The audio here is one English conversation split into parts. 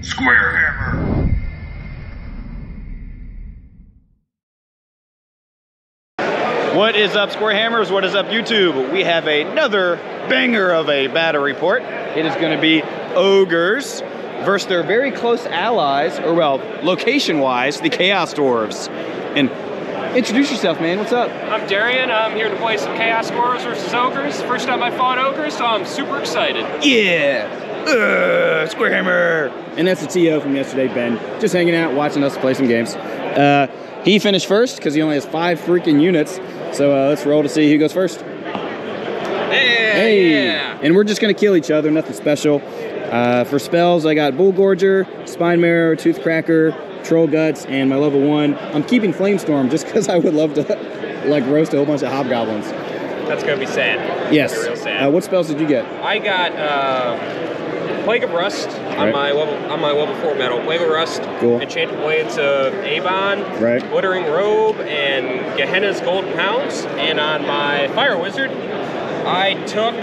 SquareHammer. What is up, SquareHammers? What is up, YouTube? We have another banger of a battle report. It is going to be Ogres versus their very close allies, or well, location-wise, the Chaos Dwarfs. And introduce yourself, man. What's up? I'm Darian. I'm here to play some Chaos Dwarfs versus Ogres. First time I fought Ogres, so I'm super excited. Yeah! SquareHammer! And that's the TO from yesterday, Ben. Just hanging out, watching us play some games. He finished first because he only has 5 freaking units. So let's roll to see who goes first. Hey! Yeah. And we're just gonna kill each other, nothing special. For spells, I got Bull Gorger, Spine Marrow, Tooth Cracker, Troll Guts, and my level 1. I'm keeping Flamestorm just because I would love to like roast a whole bunch of Hobgoblins. That's gonna be sad. Yes. Real sad. What spells did you get? I got Plague of Rust on my level 4 metal. Plague of Rust, Cool. Enchanted Blades of Avon, Right. Glittering Robe, and Gehenna's Golden Hounds. And on my Fire Wizard, I took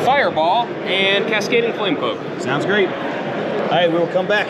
Fireball and Cascading Flame Cloak. Sounds great. All right, we will come back.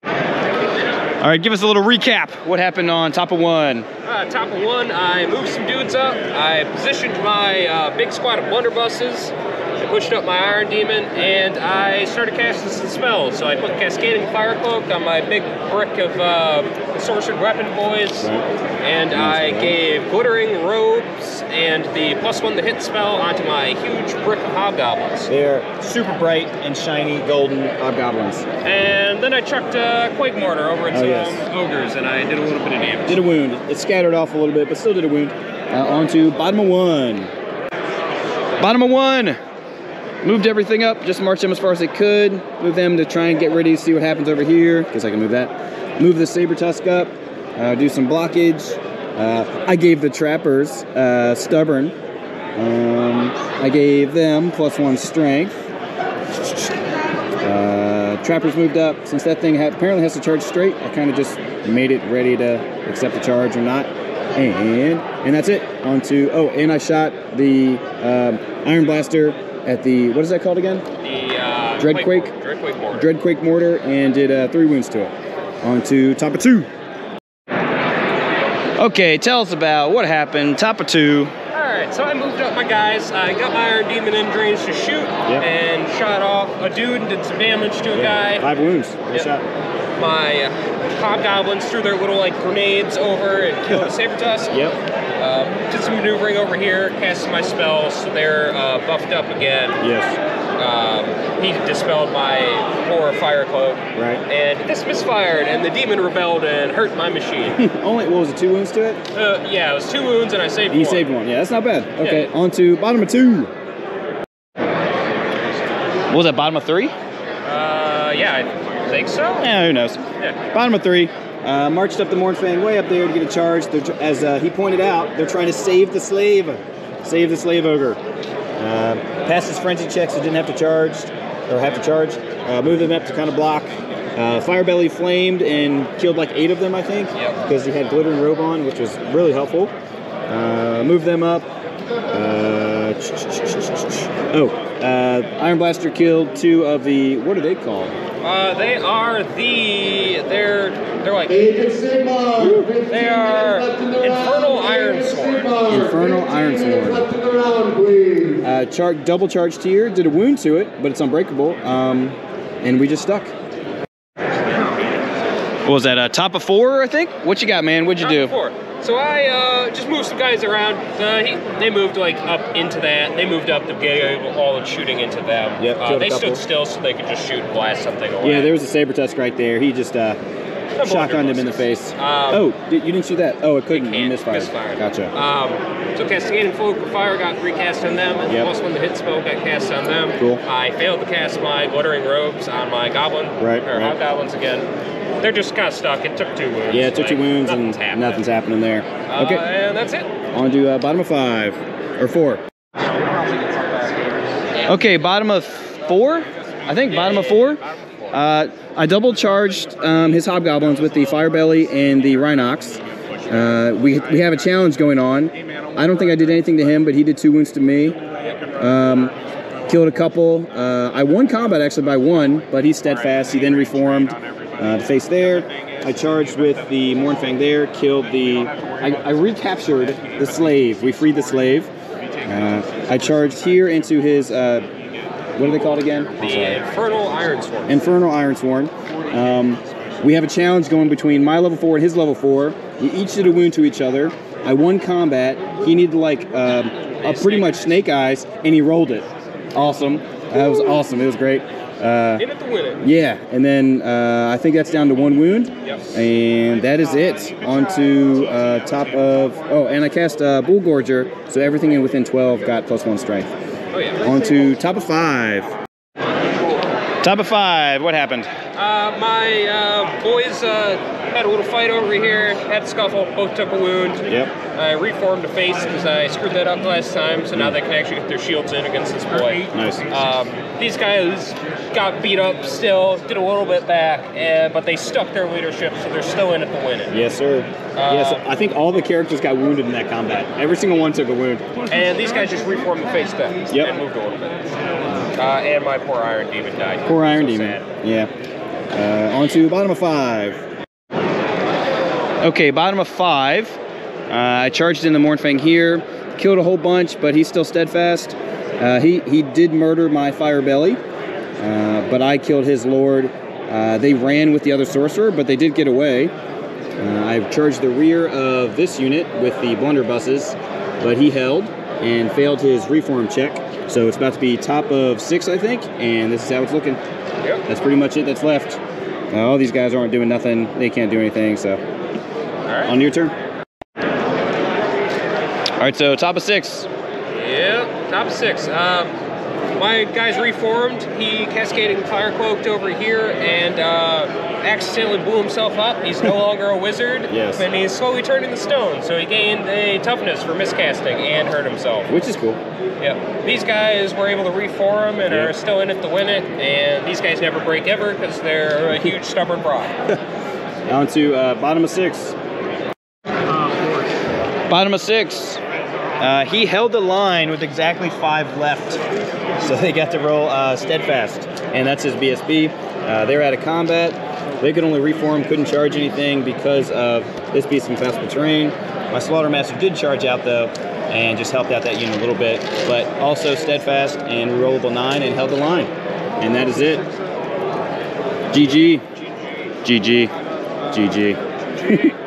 All right, give us a little recap. What happened on top of 1? Top of 1, I moved some dudes up. I positioned my big squad of blunderbusses. I pushed up my Iron Demon, and I started casting some spells. So I put Cascading Fire Cloak on my big brick of Sorcered Weapon Boys, and I gave Glittering Robes and the +1 to hit spell onto my huge brick of Hobgoblins. They're super bright and shiny golden Hobgoblins. And then I chucked Quake Mortar over at some Ogres, and I did a little bit of damage. Did a wound. It scattered off a little bit, but still did a wound. On to bottom of 1. Bottom of 1. Moved everything up, just marched them as far as they could. Move them to try and get ready to see what happens over here, because I can move that. Move the Saber Tusk up, do some blockage. I gave the Trappers Stubborn. I gave them +1 strength. Trappers moved up. Since that thing apparently has to charge straight, I kind of just made it ready to accept the charge or not. And that's it. On to, oh, and I shot the Iron Blaster at the, what is that called again? The Dreadquake Mortar. Dreadquake Mortar, and did 3 wounds to it. On to top of 2. Okay, tell us about what happened. Top of 2. Alright, so I moved up my guys. I got my Iron Demon in range to shoot and shot off a dude and did some damage to a guy. 5 wounds. Nice shot. My Hobgoblins threw their little like grenades over and killed a Saber Tusk. Did some maneuvering over here, casted my spells, so they're buffed up again. He dispelled my poor Fire Cloak. Right. And this misfired, and the demon rebelled and hurt my machine. Only, what was it, 2 wounds to it? Yeah, it was 2 wounds, and I saved 1. You saved 1, yeah, that's not bad. Okay, on to bottom of 2. What was that, bottom of 3? Yeah, I think so. Yeah, who knows. Yeah. Bottom of 3. Marched up the Mornfang way up there to get a charge. As he pointed out, they're trying to save the slave. Save the slave ogre. Passed his frenzy checks, so didn't have to charge, or have to charge. Moved them up to kind of block. Firebelly flamed and killed like 8 of them, I think, because he had Glittering Robe on, which was really helpful. Moved them up. Iron Blaster killed 2 of the, what are they called? They are they're like, they are Infernal Iron Sword. Infernal Iron Sword. Double charged here, did a wound to it, but it's unbreakable, and we just stuck. What was that, top of 4, I think? What you got, man? What'd you do? Top of 4. So I just moved some guys around. They moved like up into that. They moved up to get all the shooting into them. Yep, they stood still so they could just shoot and blast something away. Yeah, there was a Saber Tusk right there. He just shotgunned him in the face. You didn't shoot that? Oh, it couldn't. You misfired. Gotcha. So Cascading Fire got recast on them, and +1 to hit spell got cast on them. Cool. I failed to cast my Glittering Robes on my Goblin, Hobgoblins again. They're just kind of stuck. It took 2 wounds. Yeah, it took 2 wounds, and nothing's happening there. Okay. And that's it. On to bottom of 5. Or 4. Okay, bottom of 4? I think bottom of 4. I double charged his Hobgoblins with the Firebelly and the Rhinox. We have a challenge going on. I don't think I did anything to him, but he did 2 wounds to me. Killed a couple. I won combat actually by one, but he's steadfast. He then reformed to face there. I charged with the Mournfang there, killed the... I recaptured the slave. We freed the slave. I charged here into his... what are they called again? The Infernal Ironsworn. Infernal Ironsworn. We have a challenge going between my level 4 and his level 4. We each did a wound to each other. I won combat. He needed like a pretty much snake eyes, and he rolled it. Awesome. That was awesome. It was great. In it to win it. Yeah, and then I think that's down to 1 wound. Yep. And that is it. On to top of... Oh, and I cast Bull Gorger, so everything in within 12 got +1 strength. Oh, yeah. On to top of 5. Top of 5, what happened? My boys had a little fight over here, had a scuffle, both took a wound. Yep. I reformed a face because I screwed that up last time, so now they can actually get their shields in against this boy. Nice. These guys got beat up still, did a little bit back, but they stuck their leadership, so they're still in it to win it. Yes, sir. Yes, I think all the characters got wounded in that combat. Every single one took a wound. And these guys just reformed the face then and moved a little bit. And my poor Iron Demon died. Poor Iron So Demon. sad. Yeah. On to bottom of 5. Okay, bottom of 5. I charged in the Mournfang here, killed a whole bunch, but he's still steadfast. He did murder my Fire Belly, but I killed his lord. They ran with the other sorcerer, but they did get away. I've charged the rear of this unit with the blunderbusses, but he held and failed his reform check. So it's about to be top of 6, I think, and this is how it's looking. Yep. That's pretty much it that's left. All these guys aren't doing nothing. They can't do anything, so. All right. On to your turn. All right, so top of 6. Yeah, top 6. My guy's reformed. He cascading fire cloaked over here and accidentally blew himself up. He's no longer a wizard. Yes. And he's slowly turning to stone. So he gained a toughness for miscasting and hurt himself. Which is cool. Yeah. These guys were able to reform and are still in it to win it. And these guys never break ever because they're a huge stubborn broad. On to bottom of 6. Bottom of 6. He held the line with exactly 5 left, so they got to roll steadfast, and that's his BSB. They were out of combat. They could only reform, couldn't charge anything because of this beast in classical terrain. My Slaughtermaster did charge out though, and just helped out that unit a little bit, but also steadfast and rollable 9 and held the line, and that is it. GG. GG. GG.